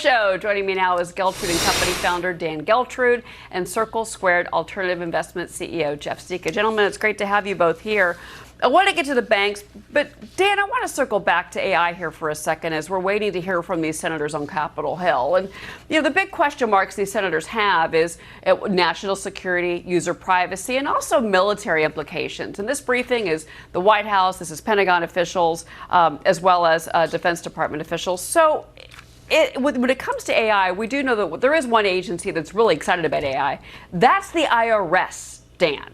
Show. Joining me now is Geltrude and Company founder Dan Geltrude and Circle Squared Alternative Investment CEO Jeff Sica. Gentlemen, it's great to have you both here. I want to get to the banks, but Dan, I want to circle back to AI here for a second as we're waiting to hear from these senators on Capitol Hill. And, the big question marks these senators have is national security, user privacy, and also military implications. And this briefing is the White House, this is Pentagon officials, as well as Defense Department officials. So when it comes to AI, we do know that there is one agency that's really excited about AI. That's the IRS, Dan.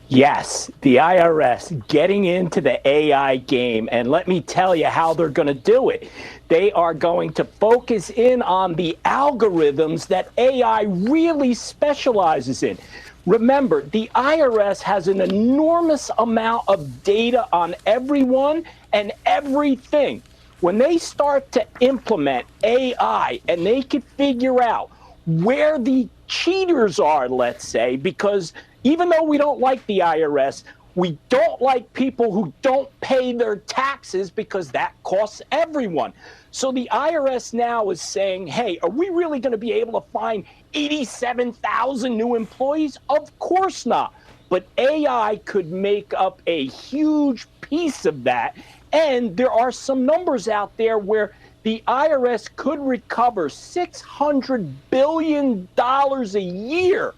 Yes, the IRS getting into the AI game, and let me tell you how they're going to do it. They are going to focus in on the algorithms that AI really specializes in. Remember, the IRS has an enormous amount of data on everyone and everything. When they start to implement AI and they can figure out where the cheaters are, let's say, because even though we don't like the IRS, we don't like people who don't pay their taxes because that costs everyone. So the IRS now is saying, hey, are we really going to be able to find 87,000 new employees? Of course not. But AI could make up a huge piece of that. And there are some numbers out there where the IRS could recover $600 billion a year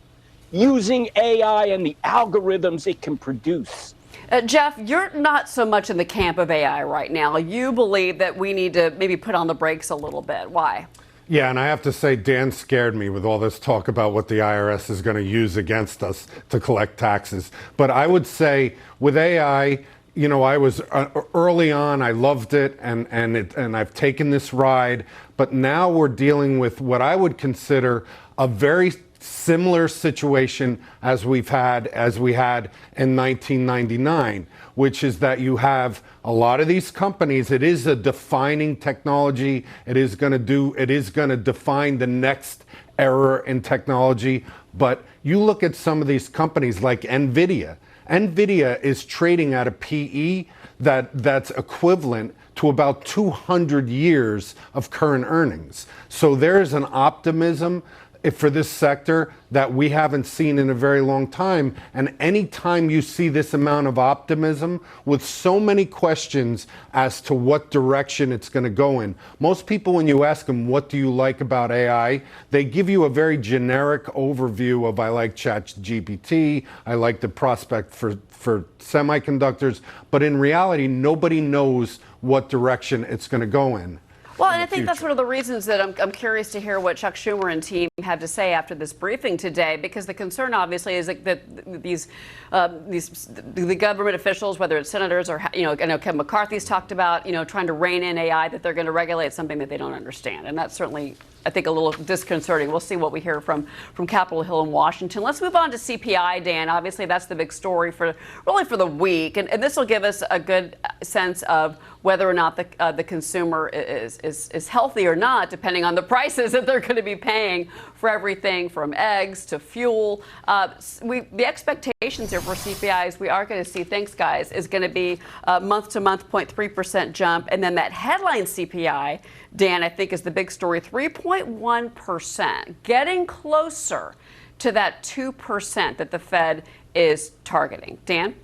using AI and the algorithms it can produce. Jeff, you're not so much in the camp of AI right now. You believe that we need to maybe put on the brakes a little bit. Why? Yeah, and I have to say, Dan scared me with all this talk about what the IRS is going to use against us to collect taxes. But I would say with AI, I was early on, I loved it, and I've taken this ride. But now we're dealing with what I would consider a very similar situation as we had in 1999, which is that you have a lot of these companies. It is a defining technology. It is going to define the next era in technology. But you look at some of these companies like NVIDIA. NVIDIA is trading at a PE that's equivalent to about 200 years of current earnings. So there is an optimism for this sector that we haven't seen in a very long time. And anytime you see this amount of optimism with so many questions as to what direction it's going to go in, most people, when you ask them, what do you like about AI? They give you a very generic overview of, I like ChatGPT, I like the prospect for semiconductors. But in reality, nobody knows what direction it's going to go in. Well, and I think that's one of the reasons that I'm curious to hear what Chuck Schumer and team had to say after this briefing today, because the concern obviously is that the government officials, whether it's senators or, I know Kevin McCarthy's talked about, trying to rein in AI, that they're going to regulate something that they don't understand. And that's certainly, I think, a little disconcerting. We'll see what we hear from Capitol Hill in Washington. Let's move on to CPI, Dan. Obviously, that's the big story for the week. And this will give us a good sense of whether or not the consumer is healthy or not, depending on the prices that they're going to be paying for everything from eggs to fuel. The expectations here for CPI is we are going to see, thanks guys, is going to be month to month 0.3% jump. And then that headline CPI, Dan, I think is the big story, 3.1%, getting closer to that 2% that the Fed is targeting. Dan?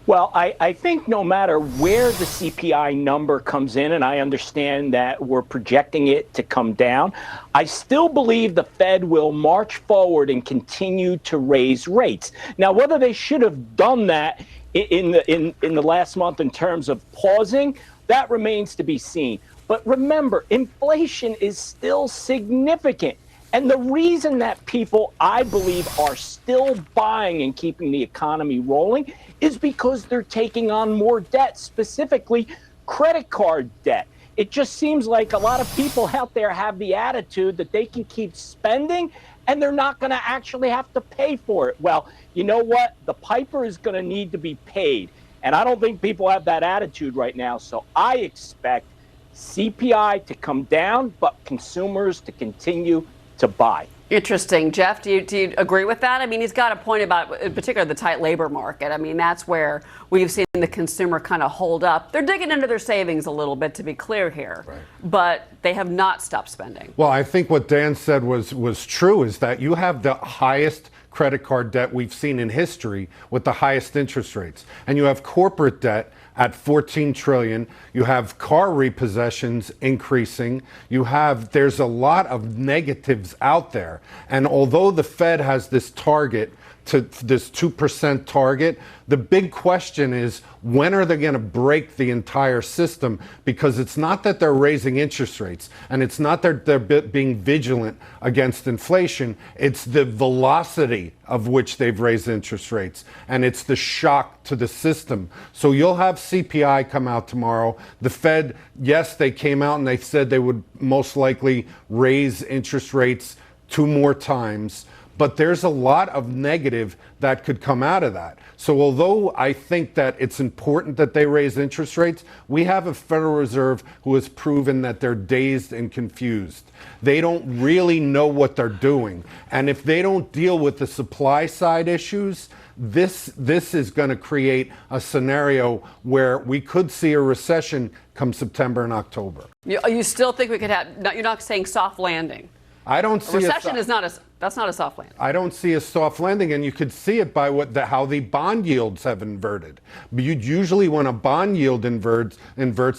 Well, I think no matter where the CPI number comes in, and I understand that we're projecting it to come down, I still believe the Fed will march forward and continue to raise rates. Now, whether they should have done that in the last month in terms of pausing, that remains to be seen. But remember, inflation is still significant. And the reason that people, I believe, are still buying and keeping the economy rolling is because they're taking on more debt, specifically credit card debt. It just seems like a lot of people out there have the attitude that they can keep spending and they're not going to actually have to pay for it. Well, you know what? The piper is going to need to be paid. And I don't think people have that attitude right now. So I expect CPI to come down, but consumers to continue to buy. Interesting. Jeff, do you agree with that? I mean, he's got a point about, in particular, the tight labor market. I mean, that's where we've seen the consumer kind of hold up. They're digging into their savings a little bit, to be clear here, right, but they have not stopped spending. Well, I think what Dan said was true, is that you have the highest credit card debt we've seen in history with the highest interest rates. And you have corporate debt at 14 trillion. You have car repossessions increasing. There's a lot of negatives out there. And although the Fed has this target, to this 2% target, the big question is, when are they going to break the entire system? Because it's not that they're raising interest rates, and it's not that they're being vigilant against inflation. It's the velocity of which they've raised interest rates, and it's the shock to the system. So you'll have CPI come out tomorrow. The Fed, yes, they came out and they said they would most likely raise interest rates 2 more times. But there's a lot of negative that could come out of that. So although I think that it's important that they raise interest rates, we have a Federal Reserve who has proven that they're dazed and confused. They don't really know what they're doing. And if they don't deal with the supply side issues, this is going to create a scenario where we could see a recession come September and October. You still think we could have, you're not saying soft landing? I don't see recession is not that's not a soft landing. I don't see a soft landing, and you could see it by how the bond yields have inverted. But usually when a bond yield inverts,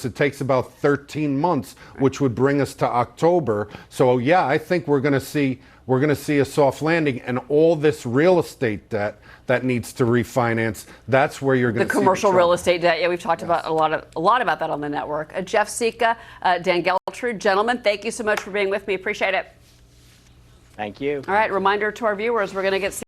it takes about 13 months, which would bring us to October. So yeah, I think we're going to see a soft landing, and all this real estate debt that needs to refinance, that's where you're going to see the commercial trouble. real estate debt. Yeah, we've talked about a lot about that on the network. Jeff Sica, Dan Geltrude, gentlemen, thank you so much for being with me. Appreciate it. Thank you. All right, reminder to our viewers, we're going to get